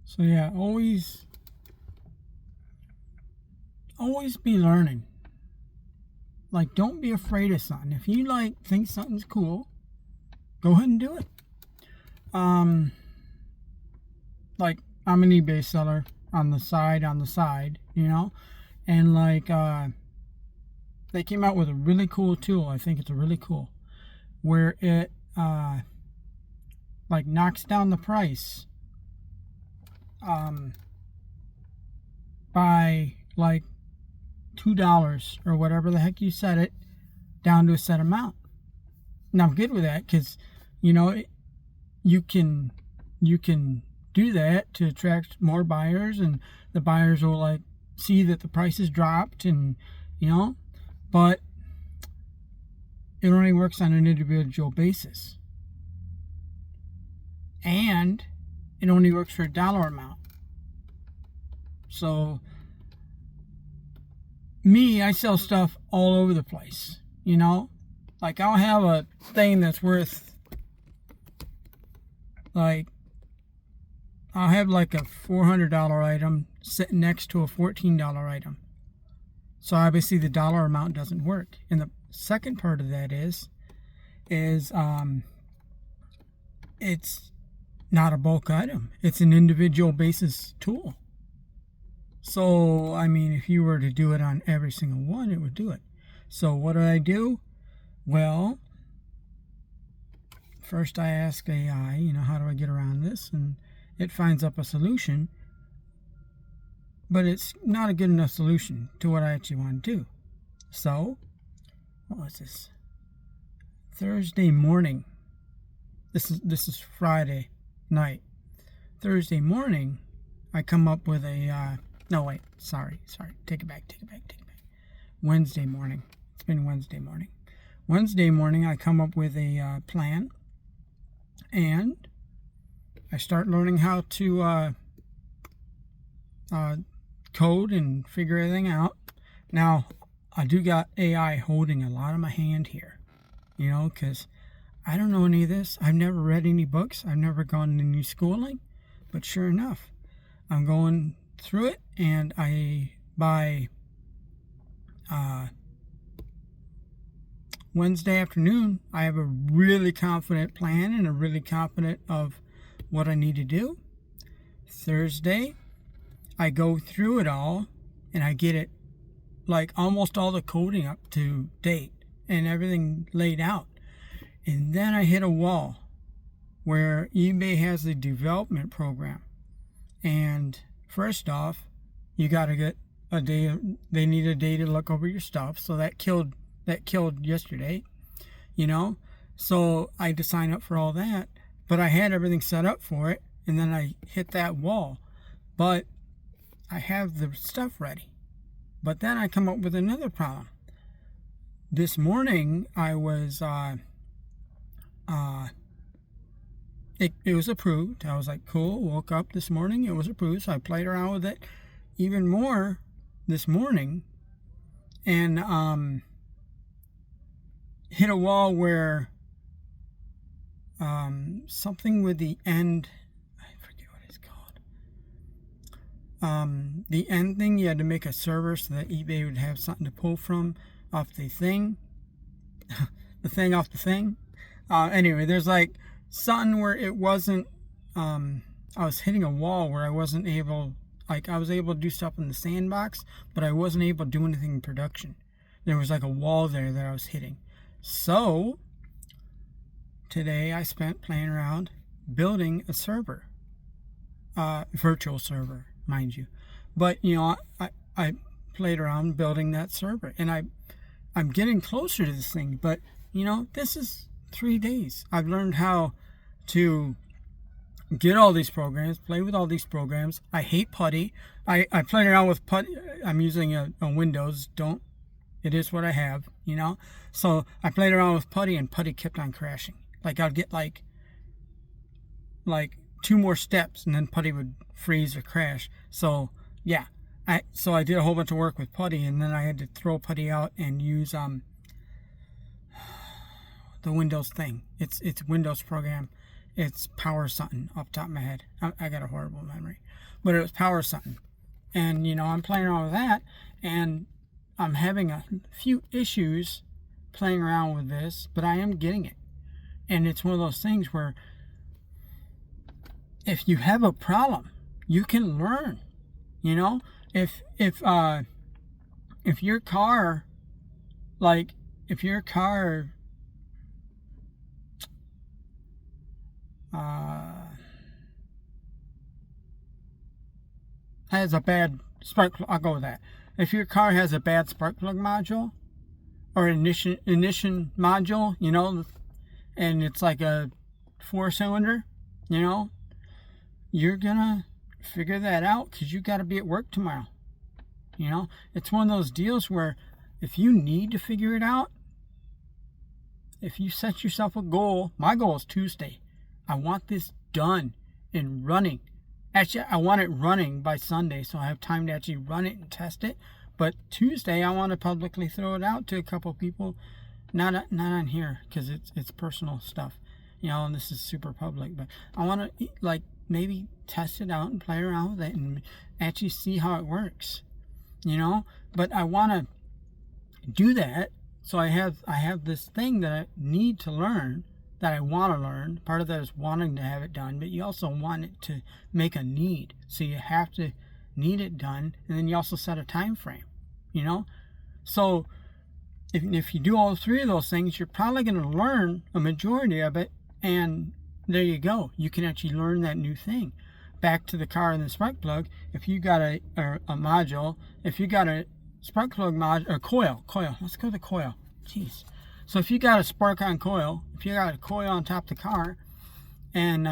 So yeah, always be learning. Like, don't be afraid of something. If you think something's cool, go ahead and do it. Like, I'm an eBay seller on the side, and they came out with a really cool tool. I think it's really cool, where it knocks down the price by $2 or whatever the heck you set it down to a set amount. And I'm good with that because you can do that to attract more buyers, and the buyers will see that the price has dropped, and but it only works on an individual basis, and it only works for a dollar amount. So I sell stuff all over the place, I'll have a thing that's worth I'll have a $400 item sitting next to a $14 item. So obviously the dollar amount doesn't work. And the second part of that is it's not a bulk item. It's an individual basis tool. So, if you were to do it on every single one, it would do it. So what do I do? Well, first I ask AI, how do I get around this? And it finds up a solution, but it's not a good enough solution to what I actually want to do. So, what was this? Thursday morning. This is Friday night. Thursday morning, I come up with a no, wait, sorry. Take it back. Wednesday morning. It's been Wednesday morning. Wednesday morning, I come up with a plan, and I start learning how to code and figure everything out. Now, I do got AI holding a lot of my hand here, because I don't know any of this. I've never read any books. I've never gone to any schooling. But sure enough, I'm going through it, and by Wednesday afternoon, I have a really confident plan and a really confident of what I need to do. Thursday, I go through it all, and I get it almost all the coding up to date and everything laid out. And then I hit a wall where eBay has the development program. And first off, you got to get a day. They need a day to look over your stuff. So that killed yesterday, So I had to sign up for all that. But I had everything set up for it. And then I hit that wall. But I have the stuff ready. But then I come up with another problem. This morning, I was... it was approved. I was like, cool. Woke up this morning, it was approved. So I played around with it even more this morning, and hit a wall where something with the end, I forget what it's called. The end thing, you had to make a server so that eBay would have something to pull from off the thing. The thing off the thing. Anyway, there's something where it wasn't, I was hitting a wall where I wasn't able, I was able to do stuff in the sandbox, but I wasn't able to do anything in production. There was a wall there that I was hitting. So, today I spent playing around building a server. Virtual server, mind you. But, I played around building that server, and I'm getting closer to this thing, but, this is 3 days. I've learned how to get all these programs, play with all these programs. I hate Putty. I played around with Putty. I'm using a Windows. It is what I have, So I played around with Putty, and Putty kept on crashing. I'd get two more steps, and then Putty would freeze or crash. So yeah, I did a whole bunch of work with Putty, and then I had to throw Putty out and use the Windows thing. It's Windows program, It's Power something off the top of my head. I got a horrible memory. But it was Power something. And, I'm playing around with that, and I'm having a few issues playing around with this, but I am getting it. And it's one of those things where if you have a problem, you can learn. If your car, has a bad spark plug, I'll go with that. If your car has a bad spark plug module or ignition module, and it's like a 4-cylinder, you're gonna figure that out because you got to be at work tomorrow. It's one of those deals where if you need to figure it out, if you set yourself a goal, my goal is Tuesday. I want this done and running. Actually, I want it running by Sunday so I have time to actually run it and test it. But Tuesday, I want to publicly throw it out to a couple people, not on here because it's personal stuff, and this is super public. But I want to maybe test it out and play around with it and actually see how it works, But I want to do that, so I have this thing that I need to learn, that I want to learn. Part of that is wanting to have it done, but you also want it to make a need, so you have to need it done, and then you also set a time frame, So if you do all three of those things, you're probably going to learn a majority of it, and there you go. You can actually learn that new thing. Back to the car and the spark plug. If you got a module, if you got a spark plug module, or coil. Let's go to coil. Jeez. So if you got a spark-on coil, if you got a coil on top of the car, and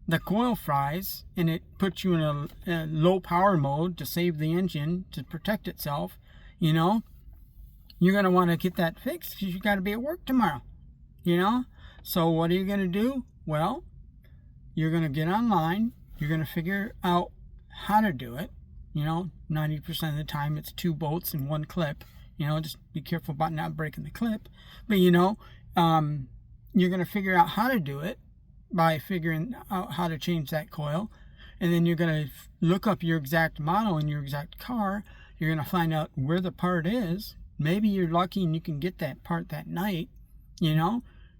the coil fries, and it puts you in a low power mode to save the engine, to protect itself, you're going to want to get that fixed because you got to be at work tomorrow, So what are you going to do? Well, you're going to get online. You're going to figure out how to do it. 90% of the time it's 2 bolts and 1 clip. Just be careful about not breaking the clip. But, you're going to figure out how to do it by figuring out how to change that coil. And then you're going to look up your exact model in your exact car. You're going to find out where the part is. Maybe you're lucky and you can get that part that night,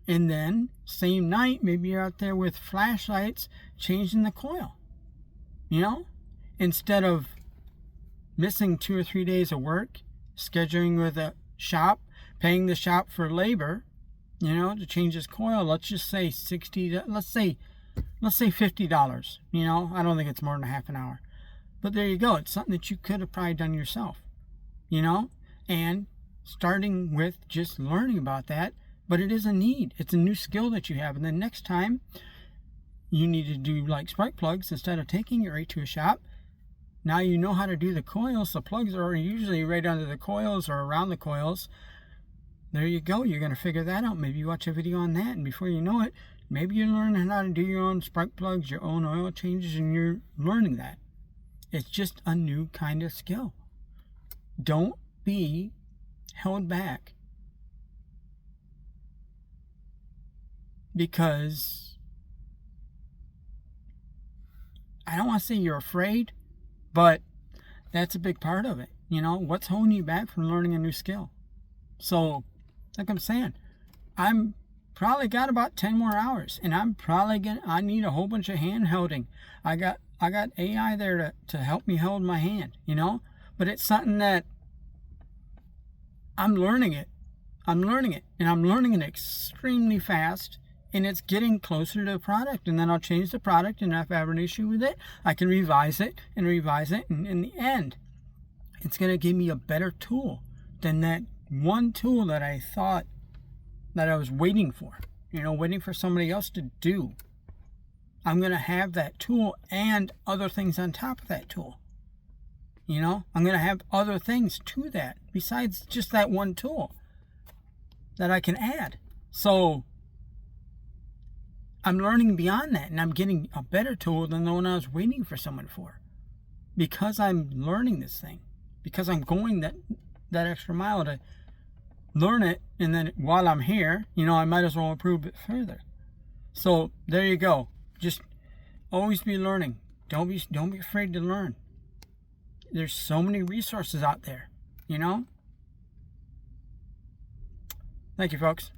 And then, same night, maybe you're out there with flashlights changing the coil. Instead of missing 2 or 3 days of work, scheduling with a shop, paying the shop for labor, to change this coil. Let's just say let's say $50. I don't think it's more than a half an hour. But there you go. It's something that you could have probably done yourself, and starting with just learning about that. But it is a need. It's a new skill that you have. And then next time you need to do like spark plugs, instead of taking it right to a shop, now you know how to do the coils. The plugs are usually right under the coils or around the coils. There you go. You're going to figure that out. Maybe you watch a video on that, and before you know it, maybe you're learning how to do your own spark plugs, your own oil changes, and you're learning that. It's just a new kind of skill. Don't be held back because I don't want to say you're afraid, but that's a big part of it. What's holding you back from learning a new skill? So, like I'm saying, I'm probably got about 10 more hours, and I need a whole bunch of hand holding. I got AI there to help me hold my hand, but it's something that I'm learning it, and I'm learning it extremely fast. And it's getting closer to the product, and then I'll change the product, and if I have an issue with it, I can revise it, and in the end, it's going to give me a better tool than that one tool that I thought that I was waiting for, waiting for somebody else to do. I'm going to have that tool and other things on top of that tool. I'm going to have other things to that besides just that one tool that I can add. So I'm learning beyond that, and I'm getting a better tool than the one I was waiting for someone for, because I'm learning this thing, because I'm going that extra mile to learn it, and then while I'm here, I might as well improve it further. So there you go. Just always be learning. Don't be afraid to learn. There's so many resources out there, you know? Thank you, folks.